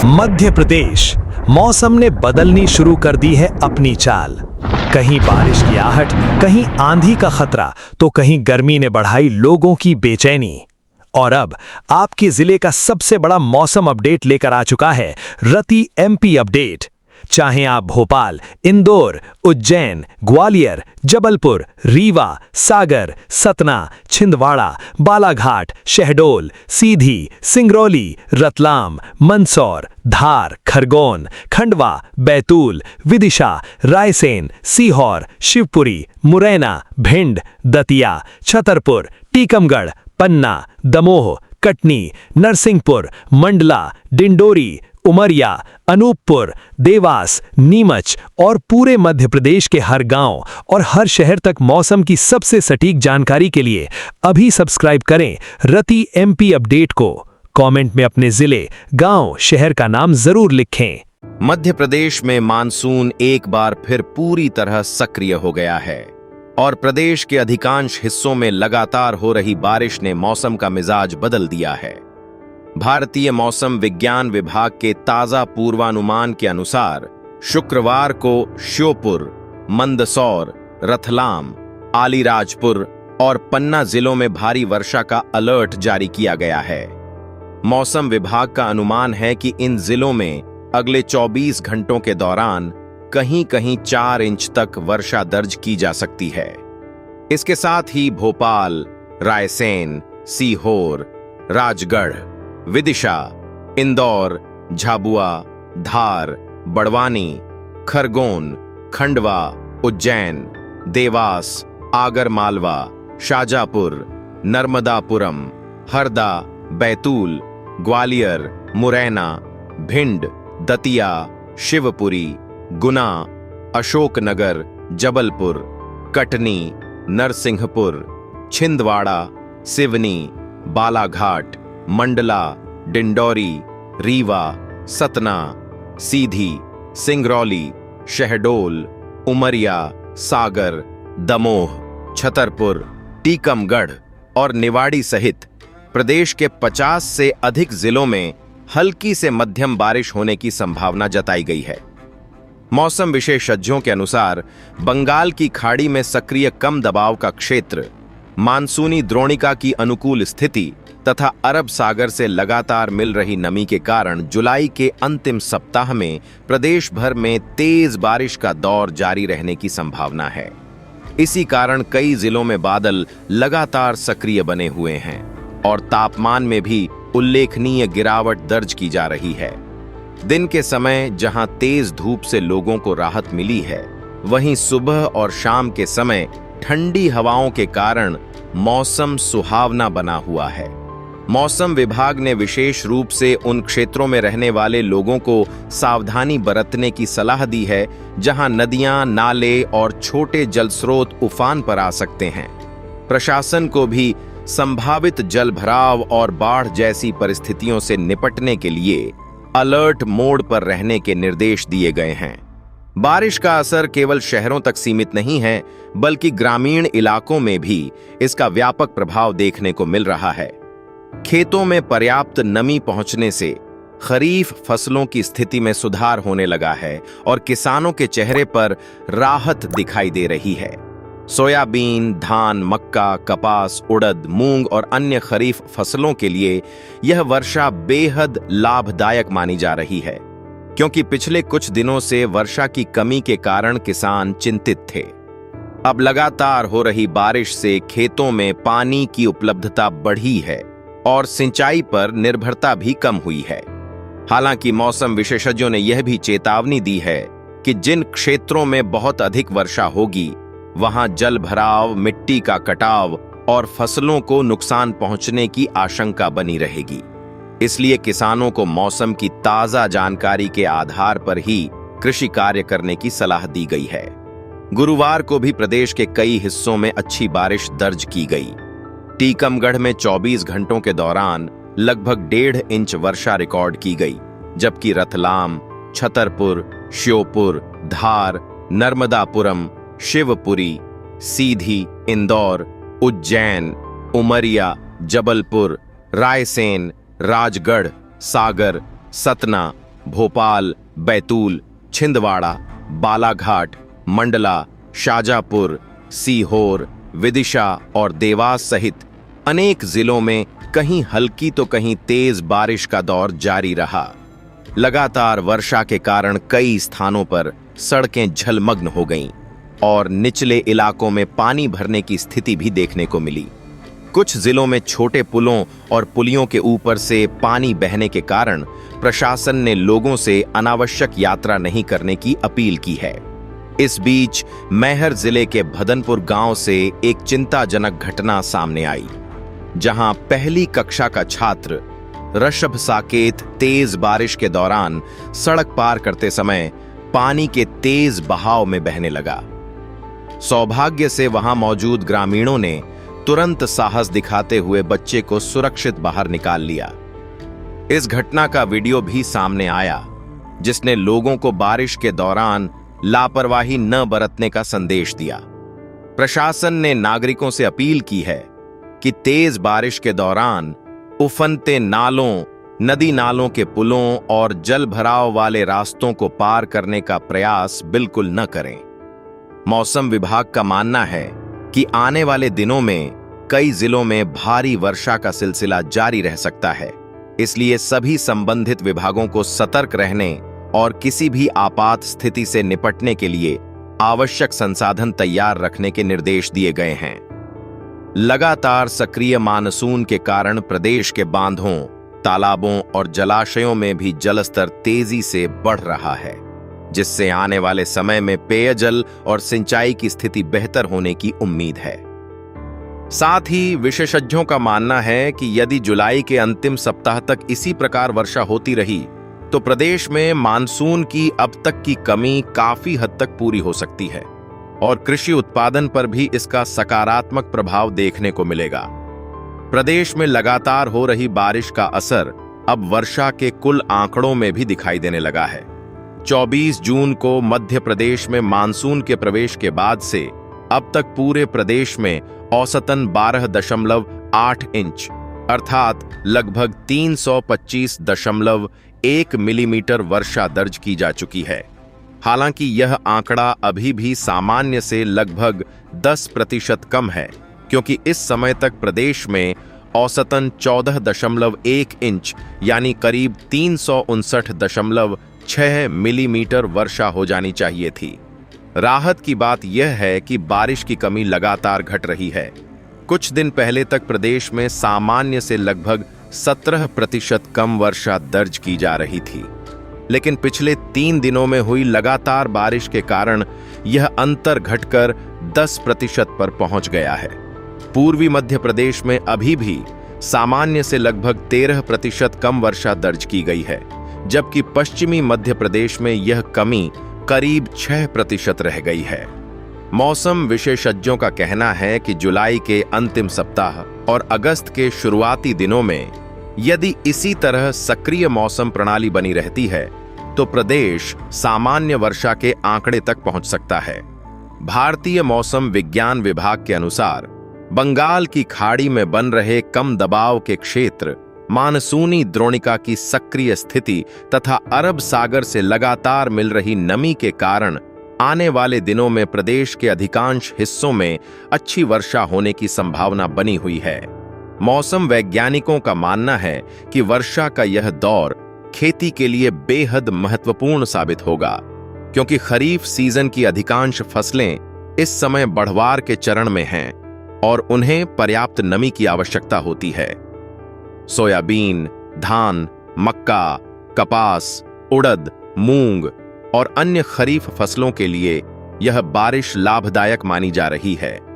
मध्य प्रदेश मौसम ने बदलनी शुरू कर दी है अपनी चाल। कहीं बारिश की आहट, कहीं आंधी का खतरा, तो कहीं गर्मी ने बढ़ाई लोगों की बेचैनी। और अब आपके जिले का सबसे बड़ा मौसम अपडेट लेकर आ चुका है रति एमपी अपडेट। चाहे आप भोपाल, इंदौर, उज्जैन, ग्वालियर, जबलपुर, रीवा, सागर, सतना, छिंदवाड़ा, बालाघाट, शहडोल, सीधी, सिंगरौली, रतलाम, मंदसौर, धार, खरगोन, खंडवा, बैतूल, विदिशा, रायसेन, सीहोर, शिवपुरी, मुरैना, भिंड, दतिया, छतरपुर, टीकमगढ़, पन्ना, दमोह, कटनी, नरसिंहपुर, मंडला, डिंडोरी, उमरिया, अनूपपुर, देवास, नीमच और पूरे मध्य प्रदेश के हर गांव और हर शहर तक मौसम की सबसे सटीक जानकारी के लिए अभी सब्सक्राइब करें रति एमपी अपडेट को। कमेंट में अपने जिले, गांव, शहर का नाम जरूर लिखें। मध्य प्रदेश में मानसून एक बार फिर पूरी तरह सक्रिय हो गया है और प्रदेश के अधिकांश हिस्सों में लगातार हो रही बारिश ने मौसम का मिजाज बदल दिया है। भारतीय मौसम विज्ञान विभाग के ताजा पूर्वानुमान के अनुसार शुक्रवार को श्योपुर, मंदसौर, रतलाम, आलीराजपुर और पन्ना जिलों में भारी वर्षा का अलर्ट जारी किया गया है। मौसम विभाग का अनुमान है कि इन जिलों में अगले 24 घंटों के दौरान कहीं-कहीं 4 इंच तक वर्षा दर्ज की जा सकती है। इसके साथ ही भोपाल, रायसेन, सीहोर, राजगढ़, विदिशा, इंदौर, झाबुआ, धार, बड़वानी, खरगोन, खंडवा, उज्जैन, देवास, आगरमालवा, शाजापुर, नर्मदापुरम, हरदा, बैतूल, ग्वालियर, मुरैना, भिंड, दतिया, शिवपुरी, गुना, अशोकनगर, जबलपुर, कटनी, नरसिंहपुर, छिंदवाड़ा, सिवनी, बालाघाट, मंडला, डिंडोरी, रीवा, सतना, सीधी, सिंगरौली, शहडोल, उमरिया, सागर, दमोह, छतरपुर, टीकमगढ़ और निवाड़ी सहित प्रदेश के 50 से अधिक जिलों में हल्की से मध्यम बारिश होने की संभावना जताई गई है। मौसम विशेषज्ञों के अनुसार बंगाल की खाड़ी में सक्रिय कम दबाव का क्षेत्र, मानसूनी द्रोणिका की अनुकूल स्थिति तथा अरब सागर से लगातार मिल रही नमी के कारण जुलाई के अंतिम सप्ताह में प्रदेश भर में तेज बारिश का दौर जारी रहने की संभावना है। इसी कारण कई जिलों में बादल लगातार सक्रिय बने हुए हैं और तापमान में भी उल्लेखनीय गिरावट दर्ज की जा रही है। दिन के समय जहां तेज धूप से लोगों को राहत मिली है, वहीं सुबह और शाम के समय ठंडी हवाओं के कारण मौसम सुहावना बना हुआ है। मौसम विभाग ने विशेष रूप से उन क्षेत्रों में रहने वाले लोगों को सावधानी बरतने की सलाह दी है जहां नदियां, नाले और छोटे जलस्रोत उफान पर आ सकते हैं। प्रशासन को भी संभावित जलभराव और बाढ़ जैसी परिस्थितियों से निपटने के लिए अलर्ट मोड पर रहने के निर्देश दिए गए हैं। बारिश का असर केवल शहरों तक सीमित नहीं है, बल्कि ग्रामीण इलाकों में भी इसका व्यापक प्रभाव देखने को मिल रहा है। खेतों में पर्याप्त नमी पहुंचने से खरीफ फसलों की स्थिति में सुधार होने लगा है और किसानों के चेहरे पर राहत दिखाई दे रही है। सोयाबीन, धान, मक्का, कपास, उड़द, मूंग और अन्य खरीफ फसलों के लिए यह वर्षा बेहद लाभदायक मानी जा रही है, क्योंकि पिछले कुछ दिनों से वर्षा की कमी के कारण किसान चिंतित थे। अब लगातार हो रही बारिश से खेतों में पानी की उपलब्धता बढ़ी है और सिंचाई पर निर्भरता भी कम हुई है। हालांकि मौसम विशेषज्ञों ने यह भी चेतावनी दी है कि जिन क्षेत्रों में बहुत अधिक वर्षा होगी, वहां जल भराव, मिट्टी का कटाव और फसलों को नुकसान पहुंचने की आशंका बनी रहेगी। इसलिए किसानों को मौसम की ताजा जानकारी के आधार पर ही कृषि कार्य करने की सलाह दी गई है। गुरुवार को भी प्रदेश के कई हिस्सों में अच्छी बारिश दर्ज की गई। टीकमगढ़ में 24 घंटों के दौरान लगभग 1.5 इंच वर्षा रिकॉर्ड की गई, जबकि रतलाम, छतरपुर, श्योपुर, धार, नर्मदापुरम, शिवपुरी, सीधी, इंदौर, उज्जैन, उमरिया, जबलपुर, रायसेन, राजगढ़, सागर, सतना, भोपाल, बैतूल, छिंदवाड़ा, बालाघाट, मंडला, शाजापुर, सीहोर, विदिशा और देवास सहित अनेक जिलों में कहीं हल्की तो कहीं तेज बारिश का दौर जारी रहा। लगातार वर्षा के कारण कई स्थानों पर सड़कें जलमग्न हो गईं और निचले इलाकों में पानी भरने की स्थिति भी देखने को मिली। कुछ जिलों में छोटे पुलों और पुलियों के ऊपर से पानी बहने के कारण प्रशासन ने लोगों से अनावश्यक यात्रा नहीं करने की अपील की है। इस बीच मैहर जिले के भदनपुर गांव से एक चिंताजनक घटना सामने आई, जहां पहली कक्षा का छात्र ऋषभ साकेत तेज बारिश के दौरान सड़क पार करते समय पानी के तेज बहाव में बहने लगा। सौभाग्य से वहां मौजूद ग्रामीणों ने तुरंत साहस दिखाते हुए बच्चे को सुरक्षित बाहर निकाल लिया। इस घटना का वीडियो भी सामने आया, जिसने लोगों को बारिश के दौरान लापरवाही न बरतने का संदेश दिया। प्रशासन ने नागरिकों से अपील की है कि तेज बारिश के दौरान उफनते नालों, नदी नालों के पुलों और जल भराव वाले रास्तों को पार करने का प्रयास बिल्कुल न करें। मौसम विभाग का मानना है कि आने वाले दिनों में कई जिलों में भारी वर्षा का सिलसिला जारी रह सकता है, इसलिए सभी संबंधित विभागों को सतर्क रहने और किसी भी आपात स्थिति से निपटने के लिए आवश्यक संसाधन तैयार रखने के निर्देश दिए गए हैं। लगातार सक्रिय मानसून के कारण प्रदेश के बांधों, तालाबों और जलाशयों में भी जलस्तर तेजी से बढ़ रहा है, जिससे आने वाले समय में पेयजल और सिंचाई की स्थिति बेहतर होने की उम्मीद है। साथ ही विशेषज्ञों का मानना है कि यदि जुलाई के अंतिम सप्ताह तक इसी प्रकार वर्षा होती रही तो प्रदेश में मानसून की अब तक की कमी काफी हद तक पूरी हो सकती है और कृषि उत्पादन पर भी इसका सकारात्मक प्रभाव देखने को मिलेगा। प्रदेश में लगातार हो रही बारिश का असर अब वर्षा के कुल आंकड़ों में भी दिखाई देने लगा है। 24 जून को मध्य प्रदेश में मानसून के प्रवेश के बाद से अब तक पूरे प्रदेश में औसतन 12.8 इंच अर्थात लगभग 325.1 मिलीमीटर वर्षा दर्ज की जा चुकी है। हालांकि यह आंकड़ा अभी भी सामान्य से लगभग 10% कम है, क्योंकि इस समय तक प्रदेश में औसतन 14.1 इंच यानी करीब 359.6 मिलीमीटर वर्षा हो जानी चाहिए थी। राहत की बात यह है कि बारिश की कमी लगातार घट रही है। कुछ दिन पहले तक प्रदेश में सामान्य से लगभग 17% कम वर्षा दर्ज की जा रही थी, लेकिन पिछले 3 दिनों में हुई लगातार बारिश के कारण यह अंतर घटकर 10% पर पहुंच गया है। पूर्वी मध्य प्रदेश में अभी भी सामान्य से लगभग 13% कम वर्षा दर्ज की गई है, जबकि पश्चिमी मध्य प्रदेश में यह कमी करीब 6% रह गई है। मौसम विशेषज्ञों का कहना है कि जुलाई के अंतिम सप्ताह और अगस्त के शुरुआती दिनों में यदि इसी तरह सक्रिय मौसम प्रणाली बनी रहती है तो प्रदेश सामान्य वर्षा के आंकड़े तक पहुंच सकता है। भारतीय मौसम विज्ञान विभाग के अनुसार बंगाल की खाड़ी में बन रहे कम दबाव के क्षेत्र, मानसूनी द्रोणिका की सक्रिय स्थिति तथा अरब सागर से लगातार मिल रही नमी के कारण आने वाले दिनों में प्रदेश के अधिकांश हिस्सों में अच्छी वर्षा होने की संभावना बनी हुई है। मौसम वैज्ञानिकों का मानना है कि वर्षा का यह दौर खेती के लिए बेहद महत्वपूर्ण साबित होगा, क्योंकि खरीफ सीजन की अधिकांश फसलें इस समय बढ़वार के चरण में हैं और उन्हें पर्याप्त नमी की आवश्यकता होती है। सोयाबीन, धान, मक्का, कपास, उड़द, मूंग और अन्य खरीफ फसलों के लिए यह बारिश लाभदायक मानी जा रही है।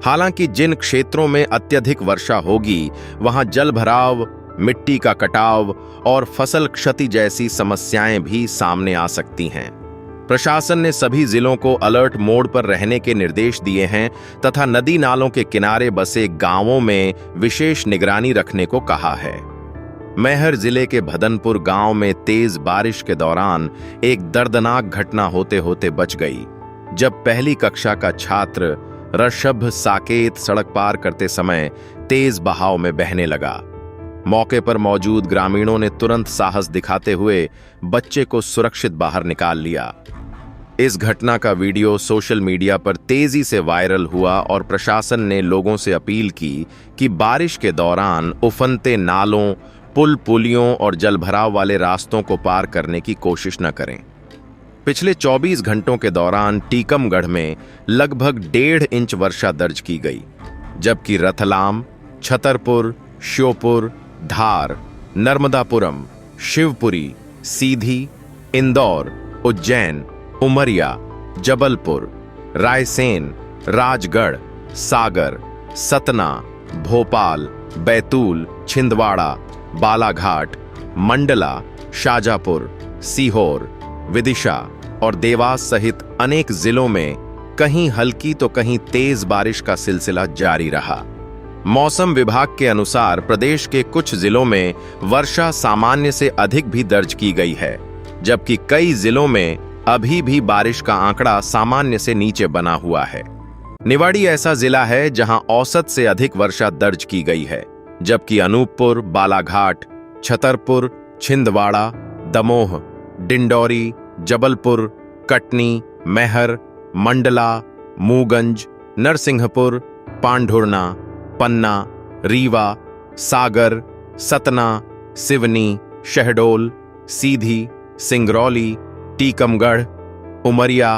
हालांकि जिन क्षेत्रों में अत्यधिक वर्षा होगी वहां जलभराव, मिट्टी का कटाव और फसल क्षति जैसी समस्याएं भी सामने आ सकती हैं। प्रशासन ने सभी जिलों को अलर्ट मोड पर रहने के निर्देश दिए हैं तथा नदी नालों के किनारे बसे गांवों में विशेष निगरानी रखने को कहा है। मैहर जिले के भदनपुर गांव में तेज बारिश के दौरान एक दर्दनाक घटना होते होते बच गई, जब पहली कक्षा का छात्र ऋषभ साकेत सड़क पार करते समय तेज बहाव में बहने लगा। मौके पर मौजूद ग्रामीणों ने तुरंत साहस दिखाते हुए बच्चे को सुरक्षित बाहर निकाल लिया। इस घटना का वीडियो सोशल मीडिया पर तेजी से वायरल हुआ और प्रशासन ने लोगों से अपील की कि बारिश के दौरान उफनते नालों, पुल पुलियों और जलभराव वाले रास्तों को पार करने की कोशिश न करें। पिछले 24 घंटों के दौरान टीकमगढ़ में लगभग 1.5 इंच वर्षा दर्ज की गई, जबकि रतलाम, छतरपुर, श्योपुर, धार, नर्मदापुरम, शिवपुरी, सीधी, इंदौर, उज्जैन, उमरिया, जबलपुर, रायसेन, राजगढ़, सागर, सतना, भोपाल, बैतूल, छिंदवाड़ा, बालाघाट, मंडला, शाजापुर, सीहोर, विदिशा और देवास सहित अनेक जिलों में कहीं हल्की तो कहीं तेज बारिश का सिलसिला जारी रहा। मौसम विभाग के अनुसार प्रदेश के कुछ जिलों में वर्षा सामान्य से अधिक भी दर्ज की गई है, जबकि कई जिलों में अभी भी बारिश का आंकड़ा सामान्य से नीचे बना हुआ है। निवाड़ी ऐसा जिला है जहां औसत से अधिक वर्षा दर्ज की गई है, जबकि अनूपपुर, बालाघाट, छतरपुर, छिंदवाड़ा, दमोह, डिंडौरी, जबलपुर, कटनी, मैहर, मंडला, मूगंज, नरसिंहपुर, पांढुर्णा, पन्ना, रीवा, सागर, सतना, सिवनी, शहडोल, सीधी, सिंगरौली, टीकमगढ़, उमरिया,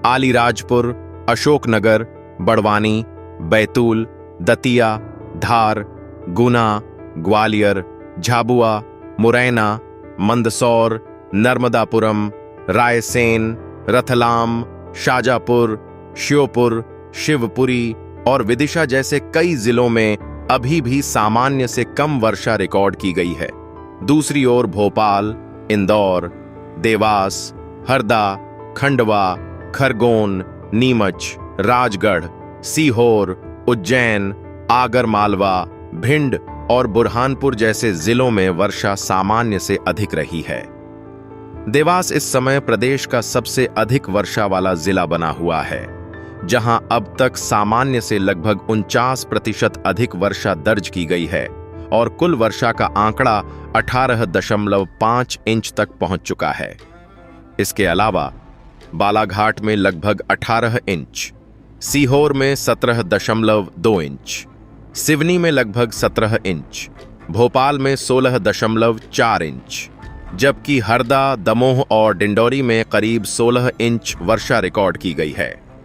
आलीराजपुर, अशोकनगर, बड़वानी, बैतूल, दतिया, धार, गुना, ग्वालियर, झाबुआ, मुरैना, मंदसौर, नर्मदापुरम, रायसेन, रतलाम, शाजापुर, श्योपुर, शिवपुरी और विदिशा जैसे कई जिलों में अभी भी सामान्य से कम वर्षा रिकॉर्ड की गई है। दूसरी ओर भोपाल, इंदौर, देवास, हरदा, खंडवा, खरगोन, नीमच, राजगढ़, सीहोर, उज्जैन, आगरमालवा, भिंड और बुरहानपुर जैसे जिलों में वर्षा सामान्य से अधिक रही है। देवास इस समय प्रदेश का सबसे अधिक वर्षा वाला जिला बना हुआ है, जहां अब तक सामान्य से लगभग 49% अधिक वर्षा दर्ज की गई है और कुल वर्षा का आंकड़ा 18.5 इंच तक पहुंच चुका है। इसके अलावा बालाघाट में लगभग 18 इंच, सीहोर में 17.2 इंच, सिवनी में लगभग 17 इंच, भोपाल में 16.4 इंच, जबकि हरदा, दमोह और डिंडौरी में करीब 16 इंच वर्षा रिकॉर्ड की गई है।